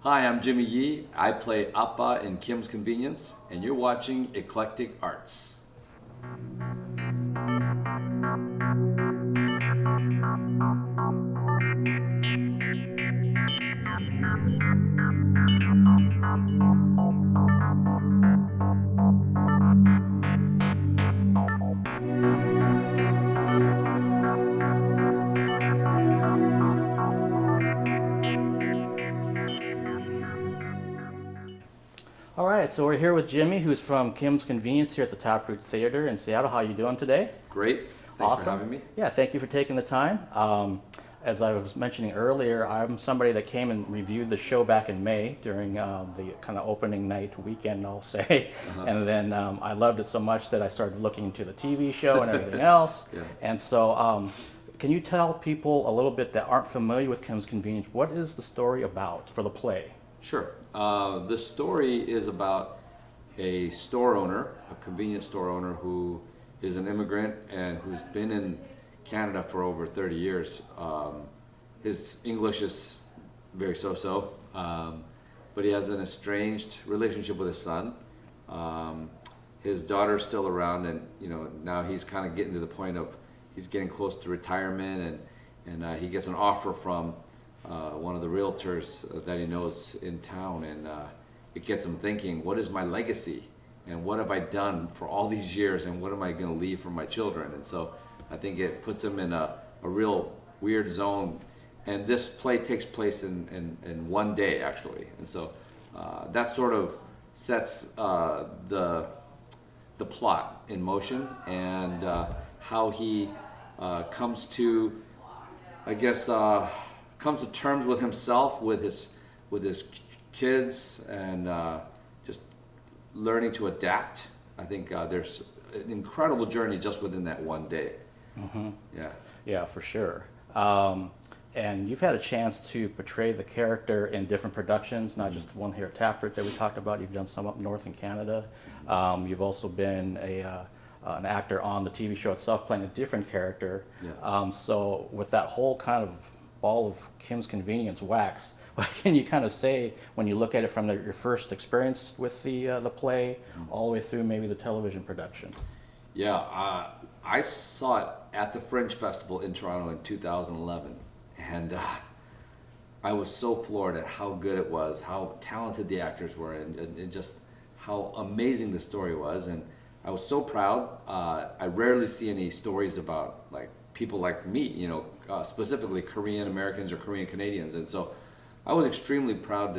Hi, I'm Jimmy Yee. I play Appa in Kim's Convenience, and you're watching Eclectic Arts. All right, so we're here with Jimmy, who's from Kim's Convenience here at the Taproot Theatre in Seattle. How are you doing today? Great. Thanks for having me. Yeah, thank you for taking the time. As I was mentioning earlier, I'm somebody that came and reviewed the show back in May during the kind of opening night weekend, I'll say. And then I loved it so much that I started looking into the TV show and everything else. Yeah. And so can you tell people a little bit that aren't familiar with Kim's Convenience, what is the story about for the play? Sure. The story is about a store owner, a convenience store owner who is an immigrant and who's been in Canada for over 30 years. His English is very so-so, but he has an estranged relationship with his son. His daughter's still around, and now he's kind of getting to the point of he's getting close to retirement, and he gets an offer from one of the realtors that he knows in town, and it gets him thinking, what is my legacy, and what have I done for all these years, and what am I going to leave for my children? And so I think it puts him in a real weird zone, and this play takes place in one day, actually. And so that sort of sets the plot in motion, and how he comes to, I guess, comes to terms with himself, with his kids, and just learning to adapt. I think there's an incredible journey just within that one day. Mm-hmm. Yeah. Yeah, for sure. And you've had a chance to portray the character in different productions, not just the one here at Taproot that we talked about. You've done some up north in Canada. You've also been an actor on the TV show itself, playing a different character. Yeah. So with that whole kind of ball of Kim's Convenience wax, what can you kind of say when you look at it from your first experience with the play all the way through maybe the television production? Yeah, I saw it at the Fringe Festival in Toronto in 2011, and I was so floored at how good it was, how talented the actors were, and just how amazing the story was. And I was so proud. I rarely see any stories about like people like me, specifically Korean Americans or Korean Canadians, and so I was extremely proud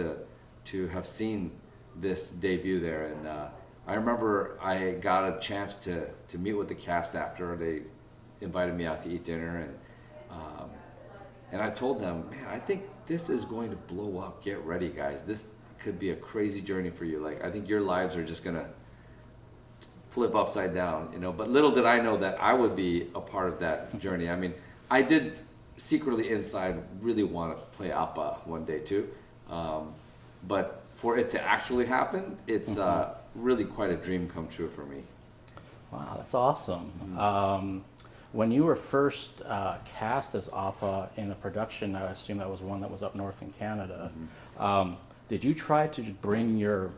to have seen this debut there. And I remember I got a chance to meet with the cast after. They invited me out to eat dinner, and I told them, man, I think this is going to blow up. Get ready, guys. This could be a crazy journey for you. Like, I think your lives are just gonna flip upside down, But little did I know that I would be a part of that journey. I mean, I did secretly inside really want to play Appa one day too, but for it to actually happen, it's really quite a dream come true for me. Wow, that's awesome. When you were first cast as Appa in a production, I assume that was one that was up north in Canada, did you try to bring your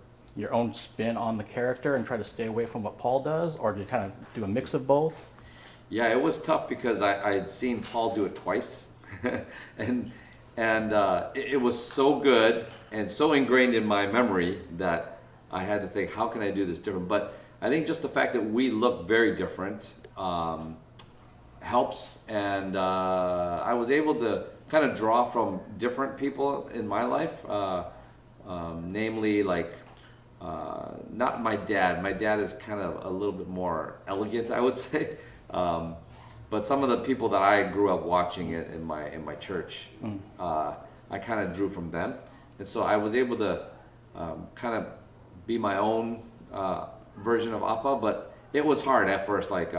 own spin on the character and try to stay away from what Paul does, or did you kind of do a mix of both? Yeah, it was tough because I had seen Paul do it twice, and it was so good and so ingrained in my memory that I had to think, how can I do this different? But I think just the fact that we look very different helps, and I was able to kind of draw from different people in my life, namely like not my dad. My dad is kind of a little bit more elegant, I would say. But some of the people that I grew up watching it in my church, I kind of drew from them, and so I was able to kind of be my own version of Appa. But it was hard at first, like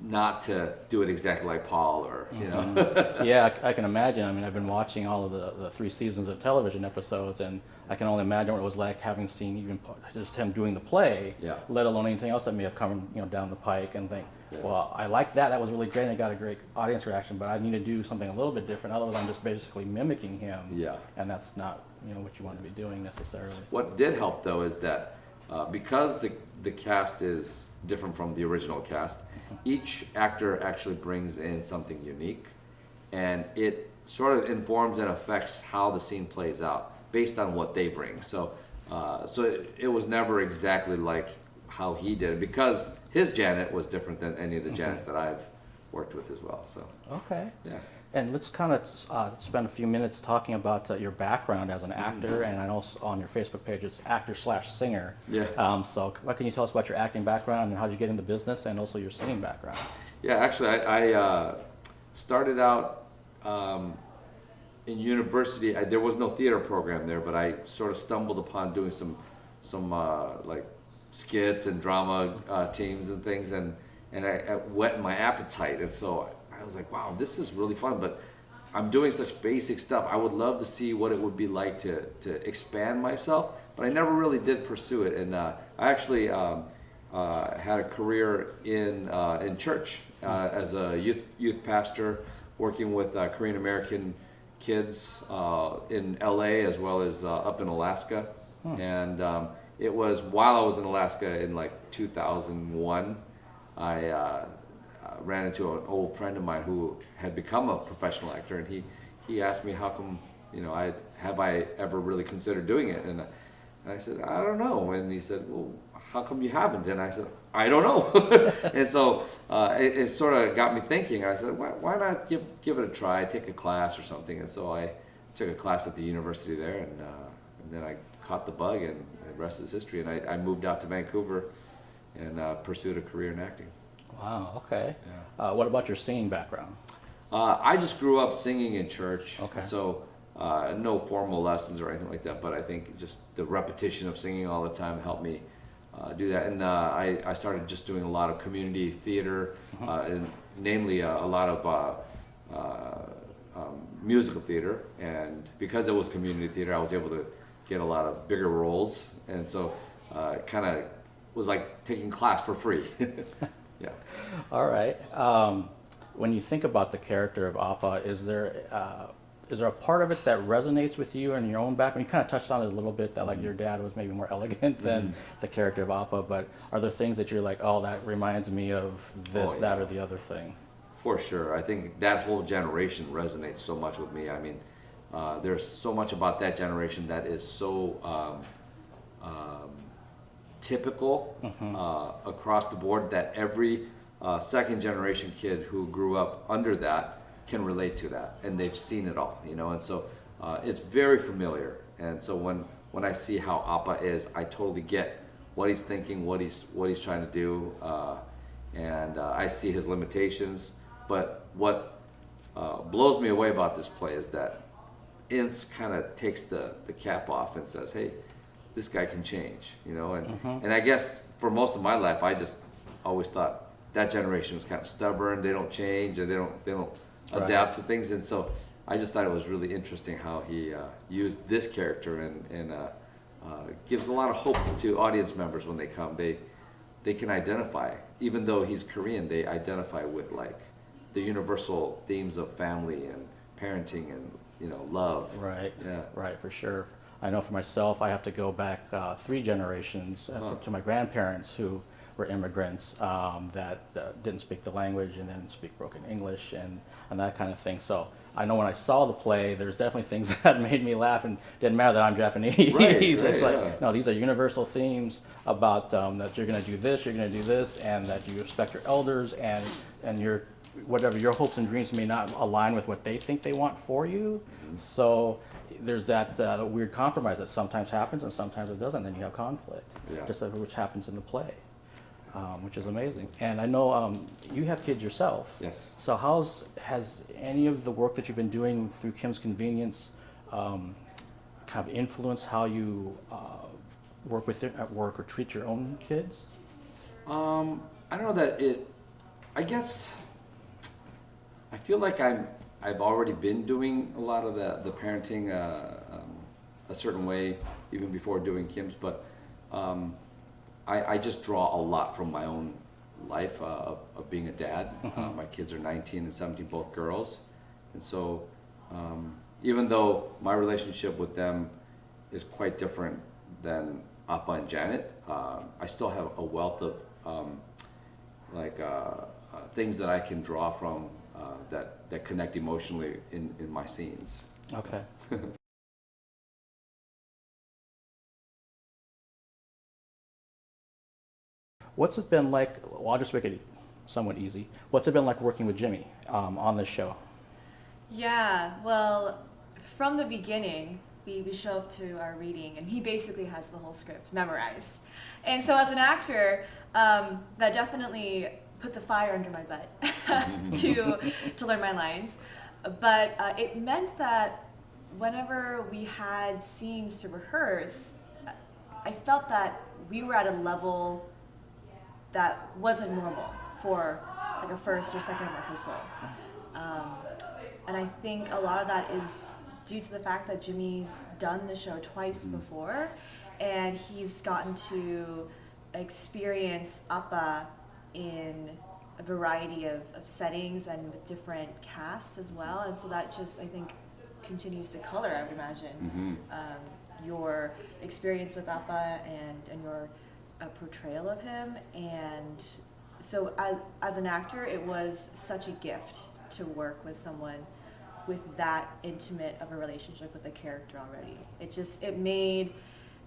not to do it exactly like Paul or, you know. Yeah, I can imagine. I mean, I've been watching all of the 3 seasons of television episodes, and I can only imagine what it was like having seen even just him doing the play, Yeah. let alone anything else that may have come, down the pike, and think, Yeah. well, I like that. That was really great. And I got a great audience reaction, but I need to do something a little bit different. Otherwise, I'm just basically mimicking him. Yeah. And that's not, what you want to be doing necessarily. What did help though is that because the cast is different from the original cast, each actor actually brings in something unique, and it sort of informs and affects how the scene plays out based on what they bring. So, it was never exactly like how he did it, because his Janet was different than any of the Janets that I've worked with as well. So, Okay. yeah. And let's kind of spend a few minutes talking about your background as an actor, and I know on your Facebook page it's actor/singer. Yeah. So what can you tell us about your acting background and how did you get into business, and also your singing background? Yeah, actually, I started out in university. There was no theater program there, but I sort of stumbled upon doing some like skits and drama teams and things, and I whet my appetite, and so I was like, wow, this is really fun, but I'm doing such basic stuff. I would love to see what it would be like to expand myself, but I never really did pursue it. And I actually had a career in church as a youth pastor, working with Korean American kids in LA as well as up in Alaska. And it was while I was in Alaska in like 2001, I ran into an old friend of mine who had become a professional actor, and he asked me how come, I ever really considered doing it, and I said, I don't know. And he said, well, how come you haven't? And I said, I don't know. And so it sort of got me thinking. I said, why not give it a try, take a class or something? And so I took a class at the university there, and then I caught the bug, and the rest is history. And I moved out to Vancouver and pursued a career in acting. Wow, okay. Yeah. What about your singing background? I just grew up singing in church. Okay. So no formal lessons or anything like that, but I think just the repetition of singing all the time helped me do that. And I started just doing a lot of community theater, and namely a lot of musical theater. And because it was community theater, I was able to get a lot of bigger roles. And so it kind of was like taking class for free. Yeah. All right. When you think about the character of Appa, is there a part of it that resonates with you and your own background? You kind of touched on it a little bit, that like your dad was maybe more elegant than the character of Appa, but are there things that you're like, oh, that reminds me of this, that, or the other thing? For sure. I think that whole generation resonates so much with me. I mean, there's so much about that generation that is so typical across the board that every second generation kid who grew up under that can relate to that, and they've seen it all, and so it's very familiar. And so when I see how Appa is, I totally get what he's thinking, what he's trying to do, and I see his limitations. But what blows me away about this play is that Ince kind of takes the cap off and says, hey, this guy can change, and I guess for most of my life, I just always thought that generation was kind of stubborn. They don't change, or they don't adapt to things. And so I just thought it was really interesting how he used this character and gives a lot of hope to audience members when they come. They can identify, even though he's Korean, they identify with like the universal themes of family and parenting and love. Right. Yeah. Right, for sure. I know for myself, I have to go back 3 generations to my grandparents who were immigrants that didn't speak the language and didn't speak broken English and that kind of thing. So I know when I saw the play, there's definitely things that made me laugh, and it didn't matter that I'm Japanese. Right, It's like, yeah. no, these are universal themes about that you're going to do this, you're going to do this, and that you respect your elders, and whatever your hopes and dreams may not align with what they think they want for you. So there's that weird compromise that sometimes happens and sometimes it doesn't. Then you have conflict, just like which happens in the play, which is amazing. And I know you have kids yourself. Yes. So has any of the work that you've been doing through Kim's Convenience kind of influenced how you work with it at work or treat your own kids? I don't know that it I guess I feel like I've already been doing a lot of the parenting a certain way even before doing Kim's, but I just draw a lot from my own life of being a dad. My kids are 19 and 17, both girls, and so even though my relationship with them is quite different than Appa and Janet, I still have a wealth of things that I can draw from that connect emotionally in my scenes. Okay. What's it been like? Well, I'll just make it somewhat easy. What's it been like working with Jimmy on this show? Yeah, well, from the beginning, we show up to our reading, and he basically has the whole script memorized. And so as an actor, that definitely put the fire under my butt to learn my lines. But it meant that whenever we had scenes to rehearse, I felt that we were at a level that wasn't normal for like a first or second rehearsal. And I think a lot of that is due to the fact that Jimmy's done the show twice before, and he's gotten to experience Appa in a variety of settings and with different casts as well. And so that just, I think, continues to color, I would imagine, your experience with Appa and your portrayal of him. And so as an actor, it was such a gift to work with someone with that intimate of a relationship with the character already. It made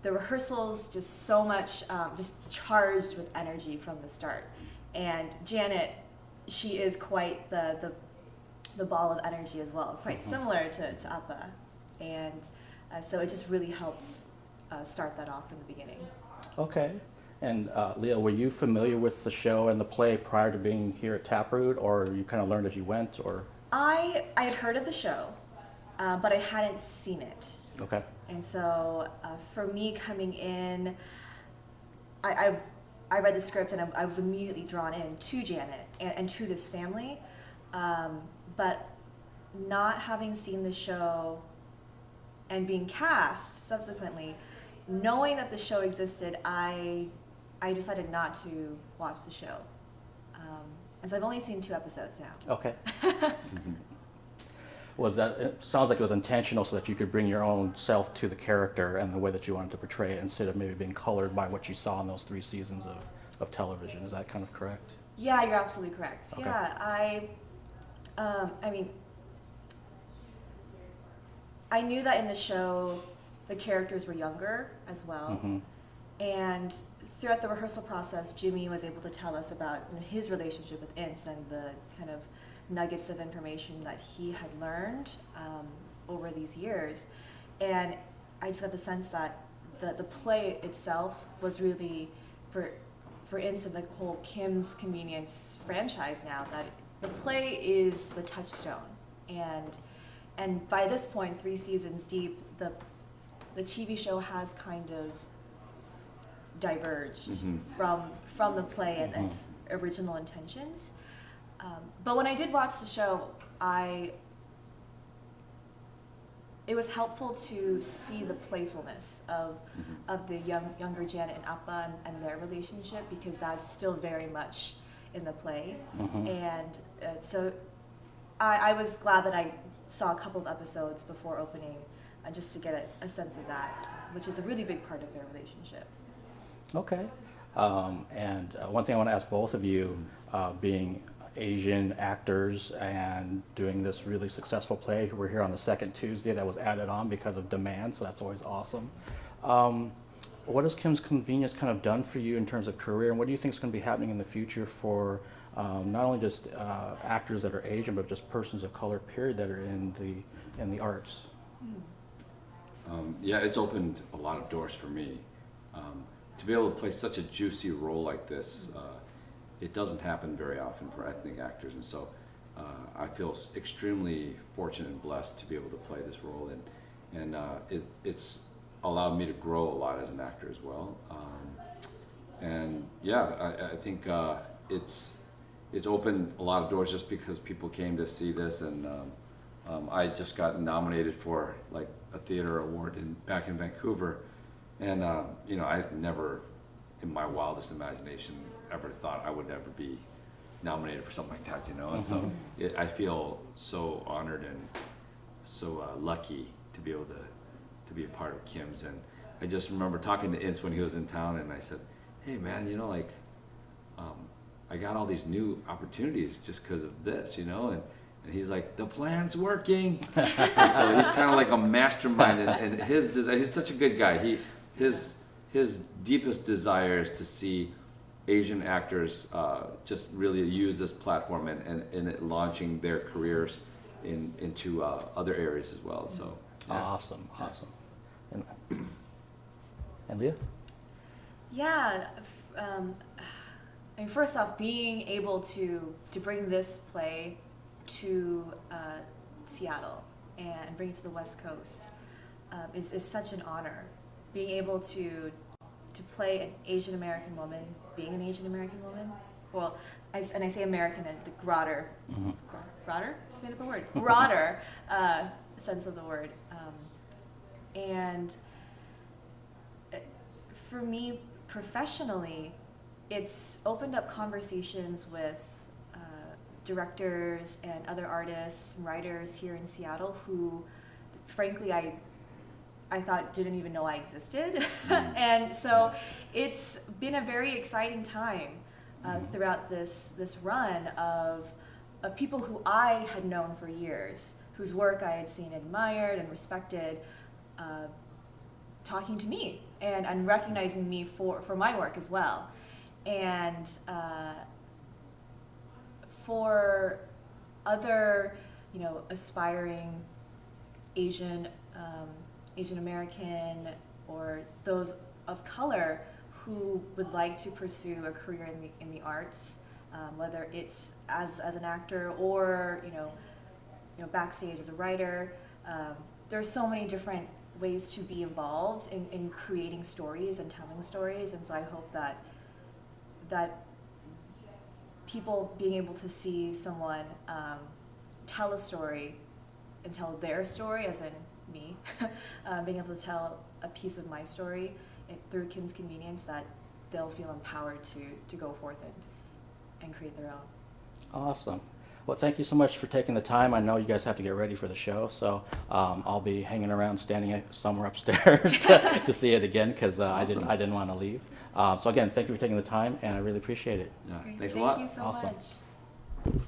the rehearsals just so much, just charged with energy from the start. And Janet, she is quite the ball of energy as well, quite similar to Appa. And so it just really helped start that off from the beginning. Okay. And Leah, were you familiar with the show and the play prior to being here at Taproot, or you kind of learned as you went, or? I had heard of the show, but I hadn't seen it. Okay. And so for me coming in, I read the script and I was immediately drawn in to Janet and to this family. But not having seen the show and being cast subsequently, knowing that the show existed, I decided not to watch the show. And so I've only seen 2 episodes now. Okay. It sounds like it was intentional so that you could bring your own self to the character and the way that you wanted to portray it instead of maybe being colored by what you saw in those 3 seasons of television. Is that kind of correct? Yeah, you're absolutely correct. Okay. Yeah, I mean, I knew that in the show the characters were younger as well. And throughout the rehearsal process, Jimmy was able to tell us about his relationship with Ince and the kind of nuggets of information that he had learned over these years. And I just got the sense that the play itself was really, for Ince and the whole Kim's Convenience franchise now, that the play is the touchstone. And by this point, 3 seasons deep, the TV show has kind of diverged from the play and its original intentions. But when I did watch the show, it was helpful to see the playfulness of the younger Janet and Appa and their relationship, because that's still very much in the play. And so I was glad that I saw a couple of episodes before opening, just to get a sense of that, which is a really big part of their relationship. Okay. And one thing I want to ask both of you, being Asian actors and doing this really successful play, we're here on the second Tuesday that was added on because of demand, so that's always awesome. What has Kim's Convenience kind of done for you in terms of career, and what do you think is going to be happening in the future for not only just actors that are Asian, but just persons of color, period, that are in the arts? Yeah, it's opened a lot of doors for me. To be able to play such a juicy role like this, it doesn't happen very often for ethnic actors, and so I feel extremely fortunate and blessed to be able to play this role, and it's allowed me to grow a lot as an actor as well. And yeah, I think it's opened a lot of doors just because people came to see this, and I just got nominated for like a theater award back in Vancouver, and you know, I've never, in my wildest imagination, ever thought I would ever be nominated for something like that, you know. And so I feel so honored and so lucky to be able to be a part of Kim's. And I just remember talking to Ince when he was in town, and I said, hey man, you know, like I got all these new opportunities just because of this, you know. And he's like, the plan's working. And so he's kind of like a mastermind, and he's such a good guy. His deepest desire is to see Asian actors just really use this platform and it launching their careers into other areas as well. So yeah. Awesome. And Leah? Yeah, I mean, first off, being able to bring this play to Seattle and bring it to the West Coast is such an honor. Being able to play an Asian American woman, being an Asian American woman. Well, I say American in the broader, just made up a word, broader sense of the word. And for me professionally, it's opened up conversations with directors and other artists and writers here in Seattle who, frankly, I thought didn't even know I existed. And so it's been a very exciting time throughout this run of people who I had known for years, whose work I had seen admired and respected, talking to me and recognizing me for my work as well. And for other, you know, aspiring Asian American or those of color who would like to pursue a career in the arts, whether it's as an actor or you know backstage as a writer. There are so many different ways to be involved in creating stories and telling stories, and so I hope that people being able to see someone tell a story and tell their story, as in me, being able to tell a piece of my story through Kim's Convenience, that they'll feel empowered to go forth and create their own. Awesome. Well, thank you so much for taking the time. I know you guys have to get ready for the show, so I'll be hanging around, standing somewhere upstairs to see it again, because Awesome. I didn't want to leave. So again, thank you for taking the time, and I really appreciate it. Yeah, Great. thanks a lot. Thank you so Awesome. much.